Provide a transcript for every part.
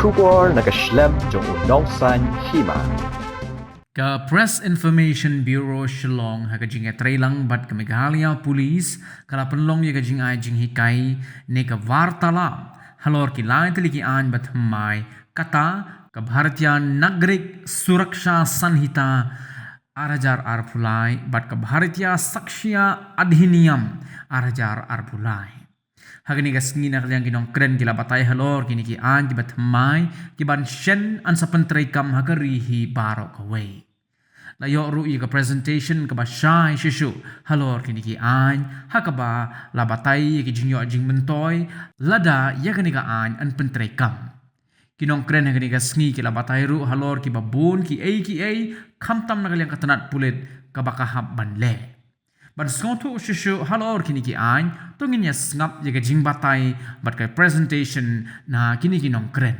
Shukor nakaslem jong unongsan hima. Ka Press Information Bureau Shillong hakajing trailang bat ka Meghalaya Police kala penlong ya kajing ay jing hikai ne ka vartala halor ki lain tili ki an bat mai kata ka Bharatiya Nagrik Suraksha Sanhita 2008 phulai bat ka Bharatiya Sakshya Adhiniyam 2008 phulai hagani ka singina kalyang kinong kren kila batay halor kini ki an ki bat mai ki ban shen an sa pentray kam hagarihi barok away layo ru'i ka presentation ka ba shy shishu halor kini ki an hakaba la batay ki jinyo jing mentoy lada ya kani ka an pentray kam kinong kren hagani ka sngi kila batay ru halor ki babun ki ay kamtam na kalyang katanat pulit ka baka hab banle ban skonto shishu halor kini ki an tungin ya ngap ya ka jing batay bat ka presentation na kini kinong kren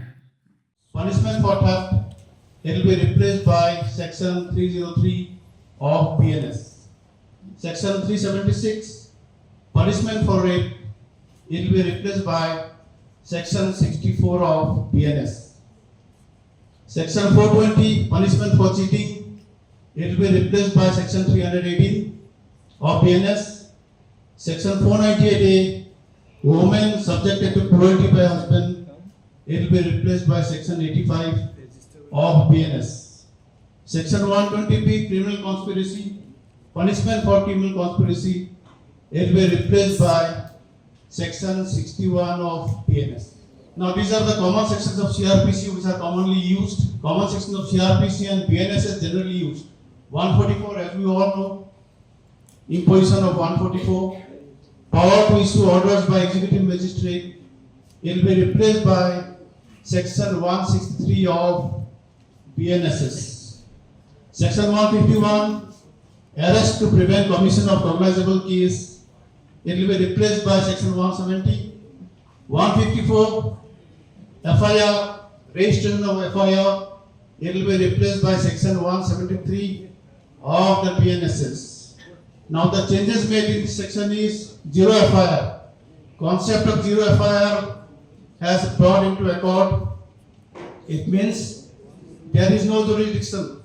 punishment for theft, it will be replaced by section 303 of BNS. Section 376, punishment for rape, it will be replaced by section 64 of BNS. Section 420, punishment for cheating, it will be replaced by section 318 of BNS. Section 498A, woman subjected to cruelty by husband, it will be replaced by section 85 of BNS. Section 120B, criminal conspiracy, punishment for criminal conspiracy, it will be replaced by section 61 of BNS. Now these are the common sections of CRPC which are commonly used. Common sections of CRPC and BNS is generally used. 144, as we all know, imposition of 144, power to issue orders by executive magistrate, it will be replaced by section 163 of BNSS. Section 151, arrest to prevent commission of cognizable case, it will be replaced by section 170. 154, FIR, registration of FIR, it will be replaced by section 173 of the BNSS. Now the changes made in this section is zero FIR. Concept of zero FIR has brought into accord. It means there is no jurisdiction.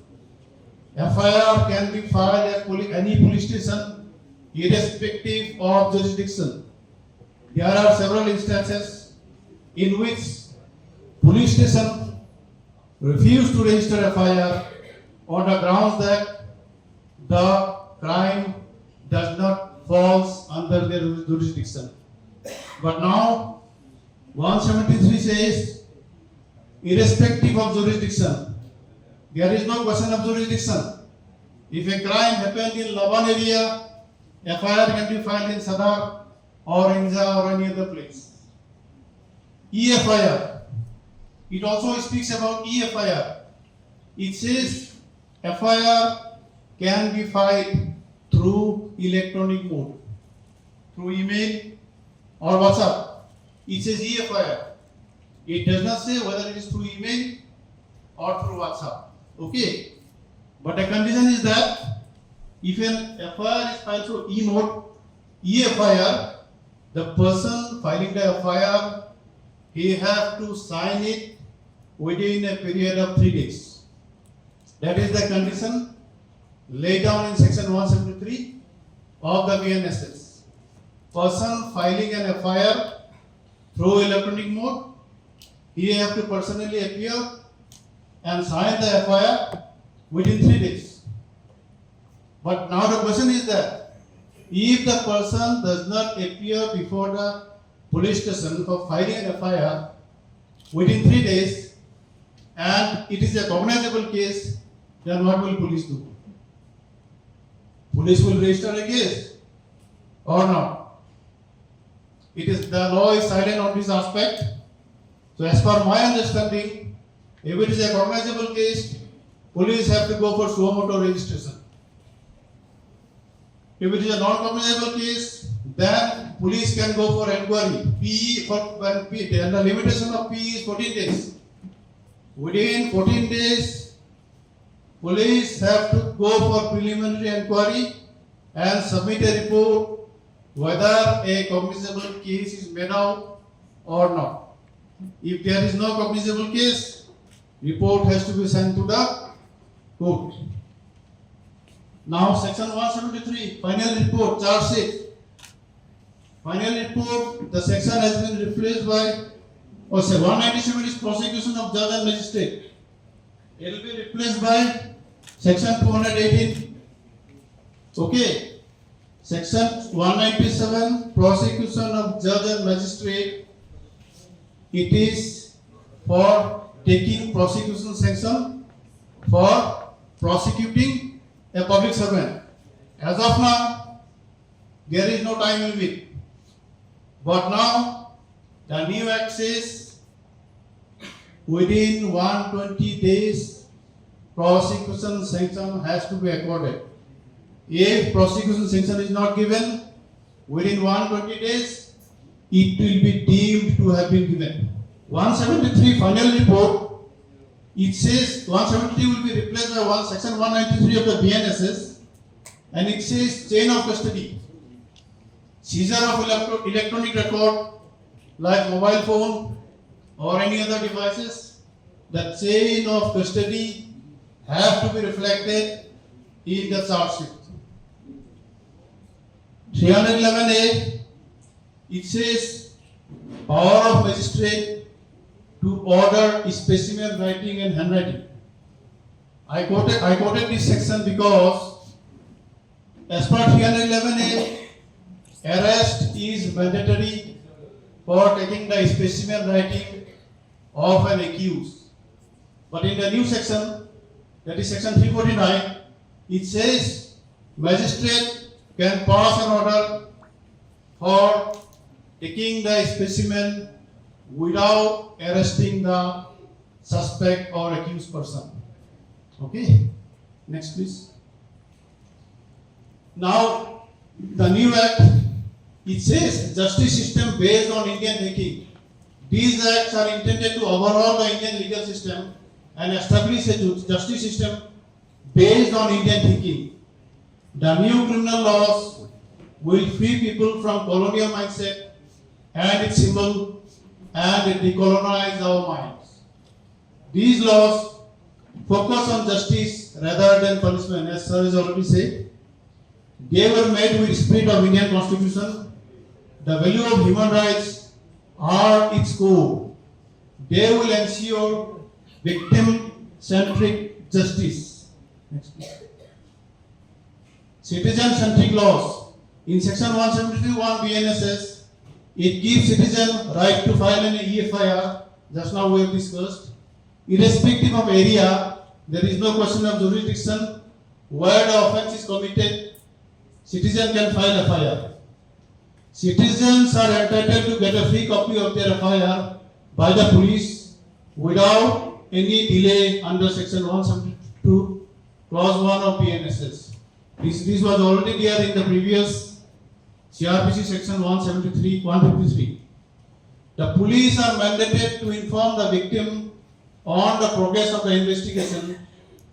FIR can be filed at any police station irrespective of jurisdiction. There are several instances in which police station refuse to register FIR on the grounds that the crime does not fall under their jurisdiction. But now 173 says irrespective of jurisdiction. There is no question of jurisdiction. If a crime happened in Laban area, FIR can be filed in Sadar or Inza or any other place. EFIR. It also speaks about EFIR. It says FIR can be filed through electronic mode, through email or WhatsApp. It says EFIR. It does not say whether it is through email or through WhatsApp. Okay, but the condition is that if an FIR is filed through e-mode, EFIR, the person filing the FIR, he has to sign it within a period of 3 days. That is the condition laid down in section 173 of the BNSS. Person filing an FIR through electronic mode, he has to personally appear and sign the FIR within 3 days. But now the question is that if the person does not appear before the police station for filing an FIR within 3 days and it is a cognizable case, then what will police do? Police will register a case or not? It is the law is silent on this aspect. So as per my understanding, if it is a cognizable case, police have to go for suo motu registration. If it is a non-cognizable case, then police can go for inquiry. And the limitation of PE is 14 days. Within 14 days, police have to go for preliminary inquiry and submit a report whether a cognizable case is made out or not. If there is no cognizable case, report has to be sent to the court. Now, section 173, final report, charge sheet. Final report, the section has been replaced by, 197 is prosecution of judge and magistrate. It will be replaced by section 218. Okay. Section 197, prosecution of judge and magistrate. It is for taking prosecution sanction for prosecuting a public servant. As of now, there is no time limit. But now, the new act says within 120 days, prosecution sanction has to be accorded. If prosecution sanction is not given within 120 days, it will be deemed to have been given. 173 final report, it says 173 will be replaced by section 193 of the BNSS, and it says chain of custody. Seizure of electronic record like mobile phone or any other devices, the chain of custody has to be reflected in the charge sheet. 311A, it says power of magistrate to order specimen writing and handwriting. I quoted this section because as per 311A, arrest is mandatory for taking the specimen writing of an accused. But in the new section, that is section 349, it says magistrate can pass an order for taking the specimen without arresting the suspect or accused person. Okay, next please. Now, the new act, it says justice system based on Indian thinking. These acts are intended to overhaul the Indian legal system and establish a justice system based on Indian thinking. The new criminal laws will free people from colonial mindset and its symbol and decolonize our minds. These laws focus on justice rather than punishment, as sir has already said. They were made with the spirit of Indian Constitution. The value of human rights are its core. They will ensure victim-centric justice. Next, please. Citizen-centric laws. In section 172(1) BNSS, it gives citizen right to file an EFIR, just now we have discussed. Irrespective of area, there is no question of jurisdiction. Where the offence is committed, citizen can file FIR. Citizens are entitled to get a free copy of their FIR by the police without any delay under section 172, clause 1 of BNSS. This was already there in the previous CRPC section 153. The police are mandated to inform the victim on the progress of the investigation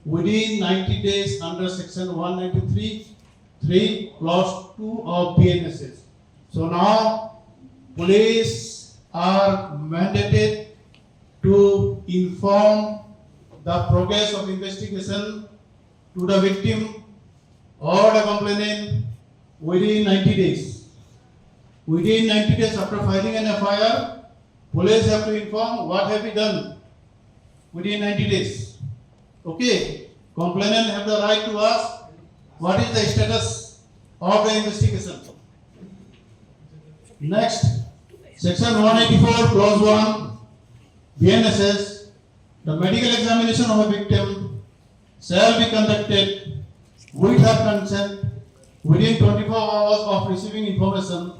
within 90 days under section 193, clause 2 of BNSS. So now, police are mandated to inform the progress of investigation to the victim or the complainant within 90 days. Within 90 days after filing an FIR, police have to inform what have we done within 90 days. Okay, complainant have the right to ask what is the status of the investigation. Next, section 184, clause 1, BNSS, the medical examination of a victim shall be conducted with her consent within 24 hours of receiving information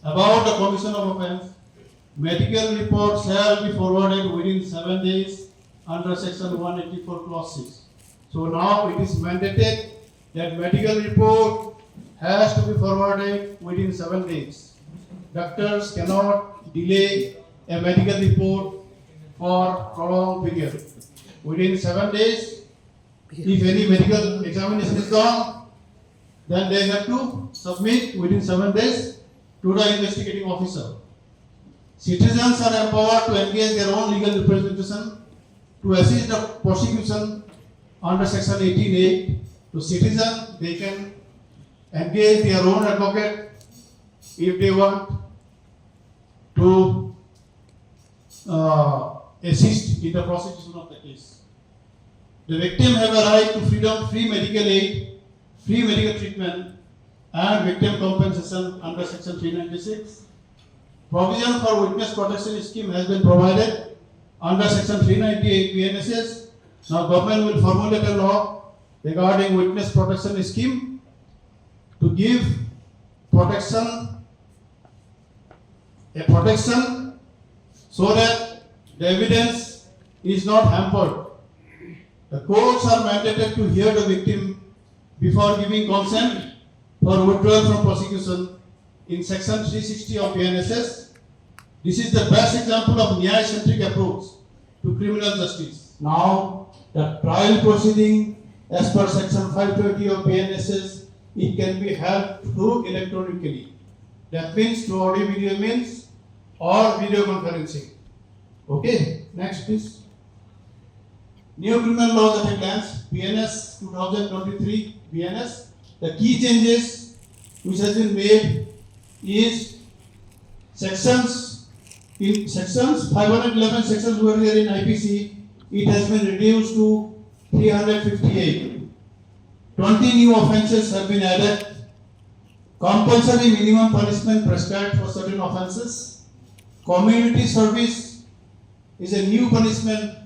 about the commission of offence. Medical report shall be forwarded within 7 days under section 184, clause 6. So now it is mandated that medical report has to be forwarded within 7 days. Doctors cannot delay a medical report for prolonged period. Within 7 days, if any medical examination is done, then they have to submit within 7 days to the investigating officer. Citizens are empowered to engage their own legal representation to assist the prosecution under Section 18A. To citizen, they can engage their own advocate if they want to assist in the prosecution of the case. The victim have a right to freedom, free medical aid, free medical treatment, and victim compensation under Section 396. Provision for witness protection scheme has been provided under Section 398 BNSS. Now government will formulate a law regarding witness protection scheme to give protection so that the evidence is not hampered. The courts are mandated to hear the victim before giving consent for withdrawal from prosecution in Section 360 of BNSS. This is the best example of Nyaya-centric approach to criminal justice. Now, the trial proceeding as per Section 520 of BNSS, it can be held through electronically. That means through audio video means or video conferencing. Okay, next please. New criminal laws at a glance, BNS 2023 BNS. The key changes which has been made is sections 511 sections were there in IPC. It has been reduced to 358. 20 new offences have been added. Compulsory minimum punishment prescribed for certain offences. Community service is a new punishment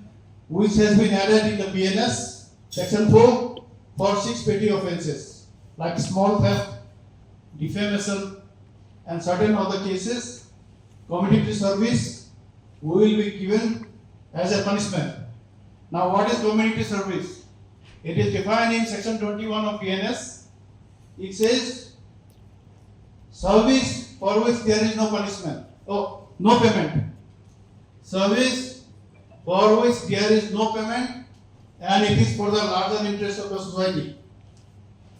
which has been added in the BNS Section 4 for 6 petty offences like small theft, defamation, and certain other cases. Community service will be given as a punishment. Now, what is community service? It is defined in Section 21 of BNS. It says service for which there is no punishment. No payment. Service for which there is no payment and it is for the larger interest of the society.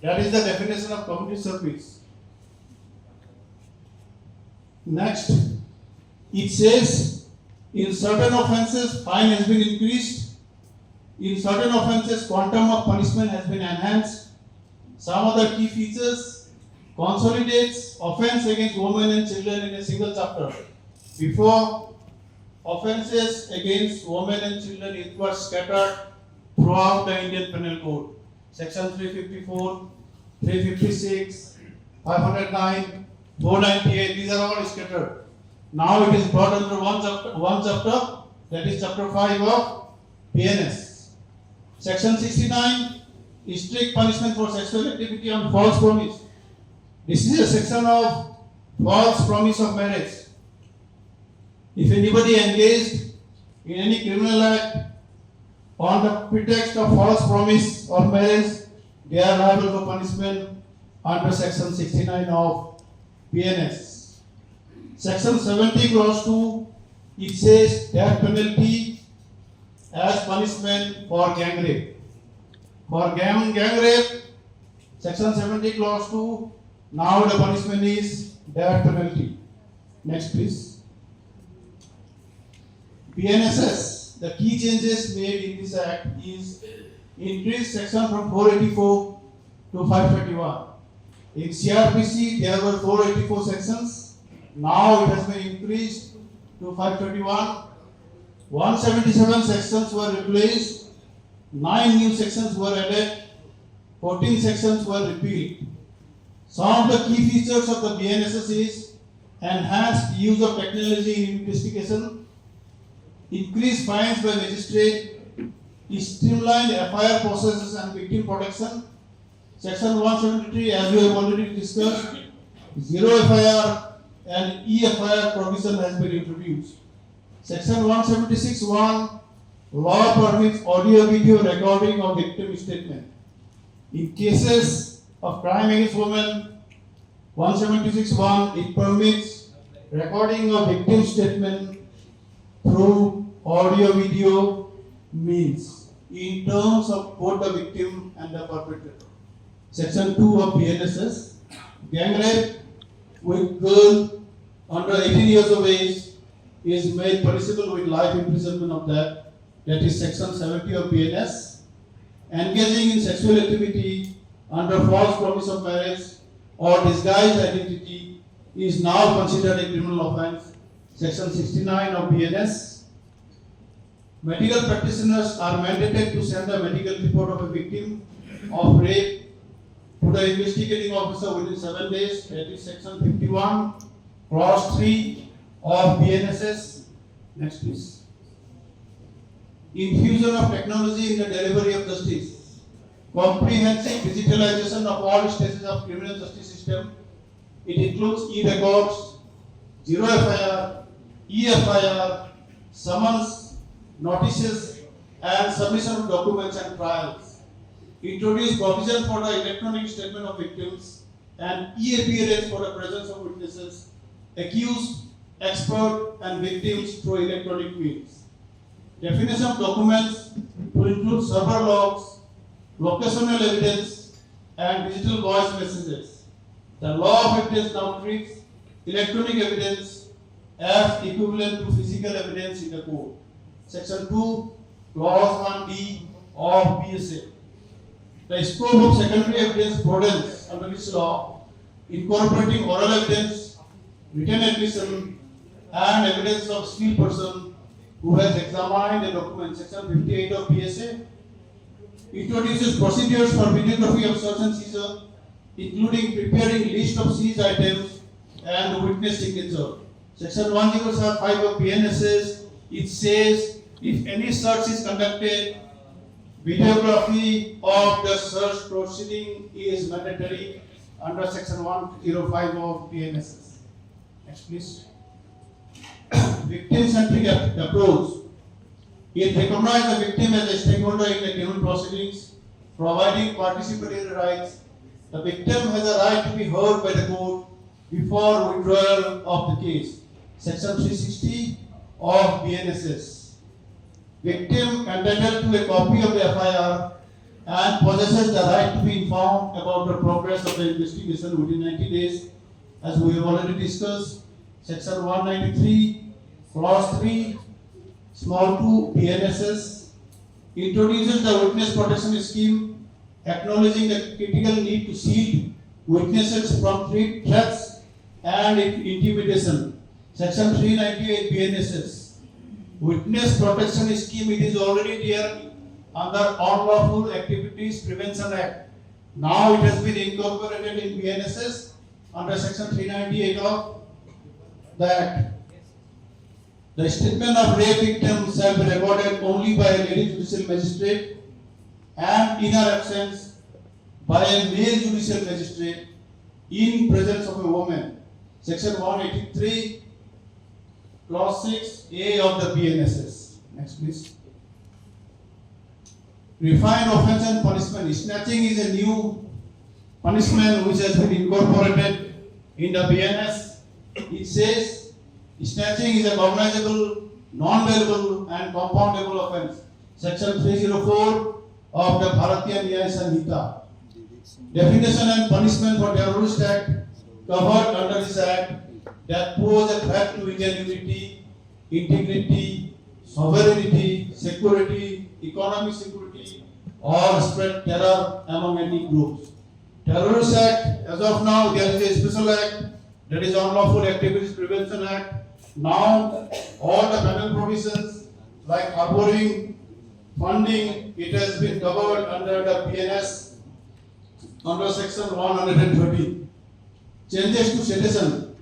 That is the definition of community service. Next, it says in certain offences fine has been increased. In certain offences quantum of punishment has been enhanced. Some other key features: consolidates offence against women and children in a single chapter. Before, offences against women and children it was scattered throughout the Indian Penal Code. Section 354, 356, 509, 498, these are all scattered. Now it is brought under one chapter, that is chapter 5 of PNS. Section 69 is strict punishment for sexual activity on false promise. This is a section of false promise of marriage. If anybody engaged in any criminal act on the pretext of false promise of marriage, they are liable for punishment under Section 69 of PNS. Section 70 clause 2, it says death penalty as punishment for gang rape. For gang rape, Section 70 clause 2, now the punishment is death penalty. Next please. BNSS, the key changes made in this act is increased section from 484 to 521. In CRPC there were 484 sections. Now it has been increased to 521. 177 sections were replaced, 9 new sections were added, 14 sections were repealed. Some of the key features of the BNSS is enhanced use of technology in investigation, increased fines by magistrate, streamlined FIR processes and victim protection. Section 173, as we have already discussed, zero FIR and e-FIR provision has been introduced. Section 176(1), law permits audio-video recording of victim statement. In cases of crime against women, 176(1), it permits recording of victim statement through audio-video means in terms of both the victim and the perpetrator. Section 2 of BNSS, gang rape with girl under 18 years of age is made punishable with life imprisonment of that. That is section 70 of BNS. Engaging in sexual activity under false promise of marriage or disguised identity is now considered a criminal offence. Section 69 of BNS. Medical practitioners are mandated to send a medical report of a victim of rape to the investigating officer within 7 days. That is section 51, clause 3 of BNSS. Next, please. Infusion of technology in the delivery of justice. Comprehensive digitalization of all stages of criminal justice system. It includes e-records, zero FIR, e-FIR, summons, notices, and submission of documents and trials. Introduce provision for the electronic statement of victims and e-appearance for the presence of witnesses, accused, expert, and victims through electronic means. Definition of documents to include server logs, locational evidence, and digital voice messages. The law of evidence now treats electronic evidence as equivalent to physical evidence in the code. Section 2, clause 1D of BSA. The scope of secondary evidence broadens under this law, incorporating oral evidence, written admission, and evidence of skilled person who has examined the document. Section 58 of BSA introduces procedures for videography of search and seizure, including preparing list of seized items and witness signature. Section 105 of BNSS, it says if any search is conducted, videography of the search proceeding is mandatory under section 105 of BNSS. Next, please. Victim-centric approach. It recognizes the victim as a stakeholder in the criminal proceedings, providing participatory rights. The victim has a right to be heard by the court before withdrawal of the case. Section 360 of BNSS. Victim entitled to a copy of the FIR and possesses the right to be informed about the progress of the investigation within 90 days, as we have already discussed. Section 193, clause 3, small 2 BNSS introduces the witness protection scheme, acknowledging the critical need to shield witnesses from threats and intimidation. Section 398 BNSS. Witness protection scheme, it is already there under Unlawful Activities Prevention Act. Now it has been incorporated in BNSS under section 398 of the Act. The statement of rape victim shall be recorded only by a lady judicial magistrate and in her absence by a male judicial magistrate in presence of a woman. Section 183, clause 6A of the BNSS. Next, please. Refined offense and punishment. Snatching is a new punishment which has been incorporated in the BNS. It says snatching is a cognizable, non-bailable, and compoundable offense. Section 304 of the Bharatiya Nyaya Sanhita. Definition and punishment for terrorist act covered under this act that pose a threat to Indian unity, integrity, sovereignty, security, economic security, or spread terror among any groups. Terrorist Act, as of now, there is a special act, that is Unlawful Activities Prevention Act. Now, all the penal provisions like harboring, funding, it has been covered under the PNS under section 130. Changes to sedition.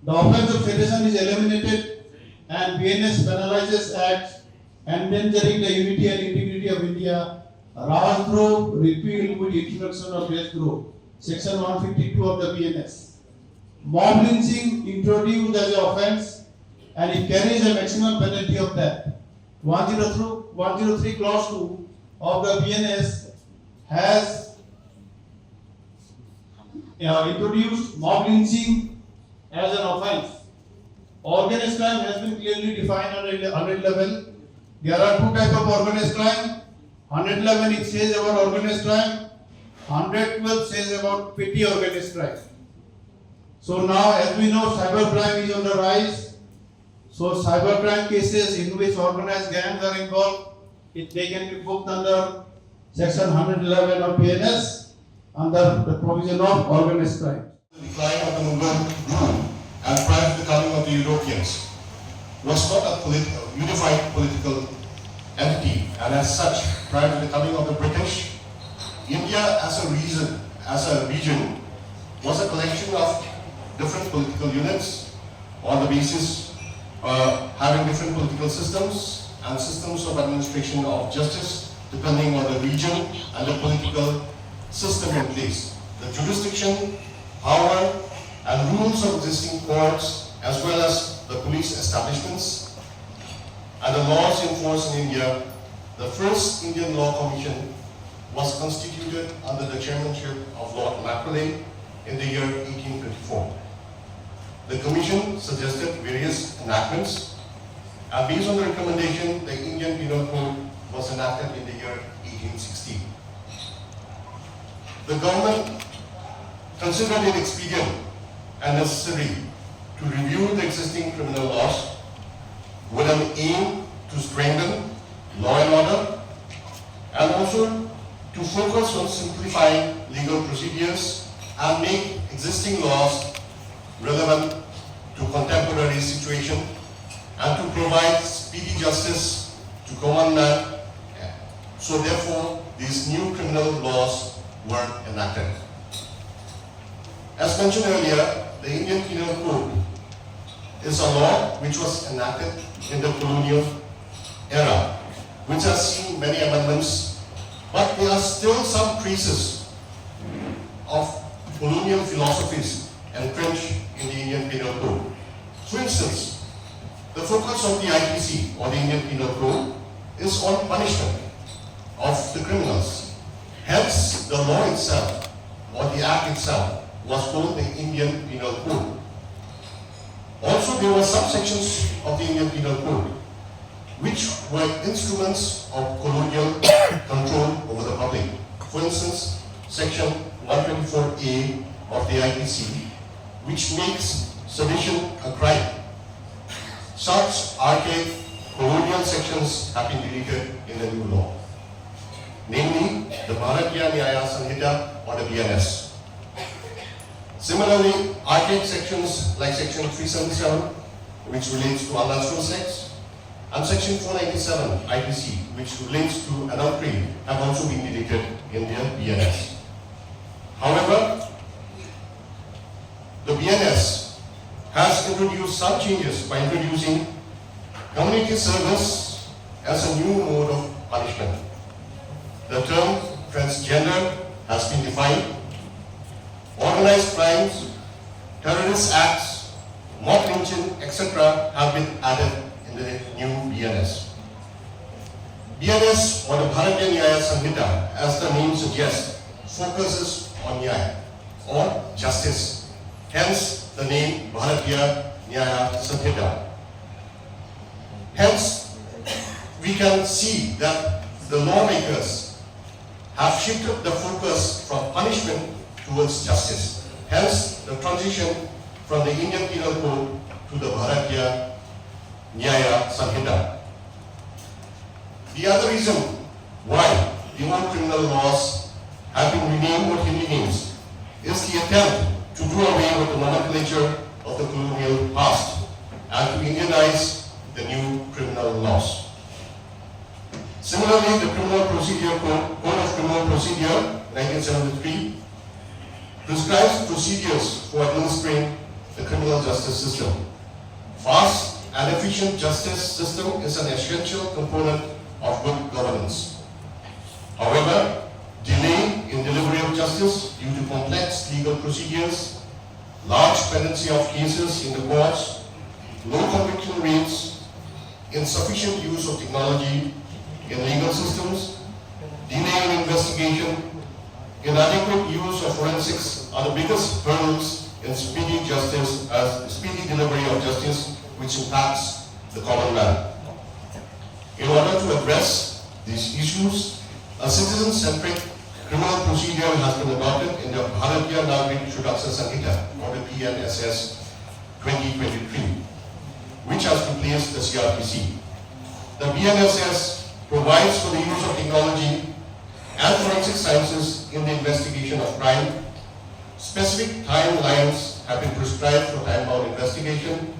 The offense of sedition is eliminated and BNS penalizes acts endangering the unity and integrity of India. Rajdrah repealed with introduction of Rajdrah. Section 152 of the BNS. Mob lynching introduced as an offense and it carries a maximum penalty of death. 103 clause 2 of the BNS has introduced mob lynching as an offense. Organized crime has been clearly defined under 111. There are two types of organized crime. 111 it says about organized crime. 112 says about petty organized crime. So now, as we know, cyber crime is on the rise. So cybercrime cases in which organized gangs are involved, they can be booked under section 111 of PNS under the provision of organized crime. The decline of the Mughal rule and prior to the coming of the Europeans was not a unified political entity, and as such, prior to the coming of the British, India as a region was a collection of different political units on the basis having different political systems and systems of administration of justice depending on the region and the political system in place. The jurisdiction, power and rules of existing courts as well as the police establishments and the laws in force in India. The first Indian Law Commission was constituted under the chairmanship of Lord Macaulay in the year 1824. The Commission suggested various enactments, and based on the recommendation, the Indian Penal Code was enacted in the year 1860. The government considered it expedient and necessary to review the existing criminal laws with an aim to strengthen law and order and also to focus on simplifying legal procedures and make existing laws relevant to contemporary situation and to provide speedy justice to common man. So therefore, these new criminal laws were enacted. As mentioned earlier, the Indian Penal Code is a law which was enacted in the colonial era, which has seen many amendments, but there are still some traces of colonial philosophies entrenched in the Indian Penal Code. For instance, the focus of the IPC or the Indian Penal Code is on punishment of the criminals. Hence, the law itself or the act itself was called the Indian Penal Code. Also, there were some sections of the Indian Penal Code which were instruments of colonial control over the public. For instance, section 124A of the IPC, which makes sedition a crime. Such archaic colonial sections have been deleted in the new law, namely the Bharatiya Nyaya Sanhita or the BNS. Similarly, archaic sections like section 377, which relates to unnatural sex, and section 497 IPC, which relates to adultery, have also been deleted in the BNS. However, the BNS has introduced some changes by introducing community service as a new mode of punishment. The term transgender has been defined. Organized crimes, terrorist acts, mob lynching, etc. have been added in the new BNS. BNS or the Bharatiya Nyaya Sanhita, as the name suggests, focuses on nyaya or justice. Hence the name Bharatiya Nyaya Sanhita. Hence, we can see that the lawmakers have shifted the focus from punishment towards justice. Hence, the transition from the Indian Penal Code to the Bharatiya Nyaya Sanhita. The other reason why the old criminal laws have been renamed with Hindi names is the attempt to do away with the nomenclature of the colonial past and to Indianize the new criminal laws. Similarly, the Criminal Procedure Code of Criminal Procedure 1973 prescribes procedures for administering the criminal justice system. Fast and efficient justice system is an essential component of good governance. However, delay in delivery of justice due to complex legal procedures, large pendency of cases in the courts, low conviction rates, insufficient use of technology in legal systems, delay in investigation, inadequate use of forensics are the biggest hurdles in speedy delivery of justice, which impacts the common man. In order to address these issues, a citizen-centric criminal procedure has been adopted in the Bharatiya Nagrik Shudaksha Sanhita or the PNSS 2023. which has replaced the CRPC. The BNSS provides for the use of technology and forensic sciences in the investigation of crime. Specific timelines have been prescribed for time-bound investigation,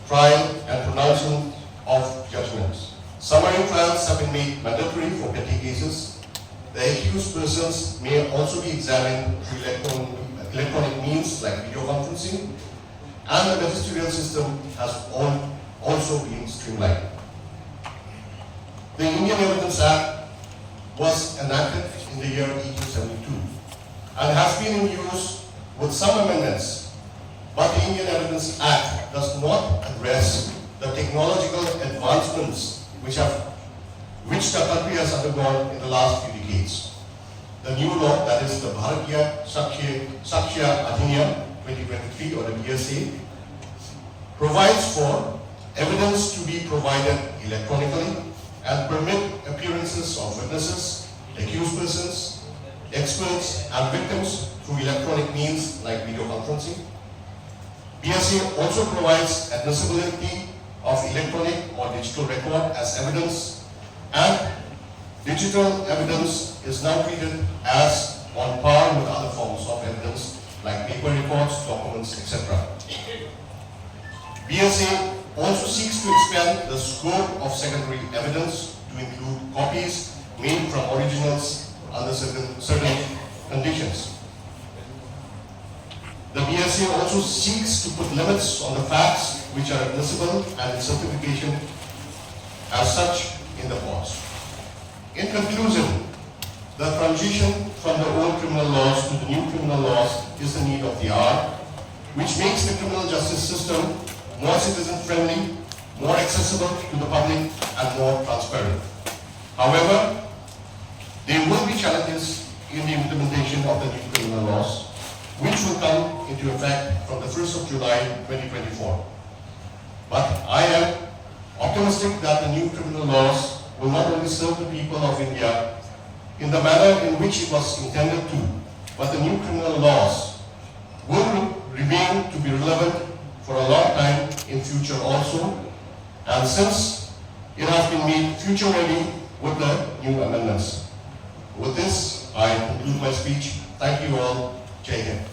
trial, and pronouncement of judgments. Summary trials have been made mandatory for petty cases. The accused persons may also be examined through electronic means like video conferencing, and the magisterial system has also been streamlined. The Indian Evidence Act was enacted in the year 1872 and has been in use with some amendments, but the Indian Evidence Act does not address the technological advancements which the country has undergone in the last few decades. The new law, that is the Bharatiya Sakshya Adhiniyam 2023 or the BSA, provides for evidence to be provided electronically and permit appearances of witnesses, accused persons, experts and victims through electronic means like video conferencing. BSA also provides admissibility of electronic or digital record as evidence, and digital evidence is now treated as on par with other forms of evidence like paper records, documents, etc. BSA also seeks to expand the scope of secondary evidence to include copies made from originals under certain conditions. The BSA also seeks to put limits on the facts which are admissible and its certification as such in the courts. In conclusion, the transition from the old criminal laws to the new criminal laws is the need of the hour, which makes the criminal justice system more citizen-friendly, more accessible to the public, and more transparent. However, there will be challenges in the implementation of the new criminal laws, which will come into effect from the 1st of July 2024. But I am optimistic that the new criminal laws will not only serve the people of India in the manner in which it was intended to, but the new criminal laws will remain to be relevant for a long time in future also, and since it has been made future ready with the new amendments. With this, I conclude my speech. Thank you all. Jai Hind.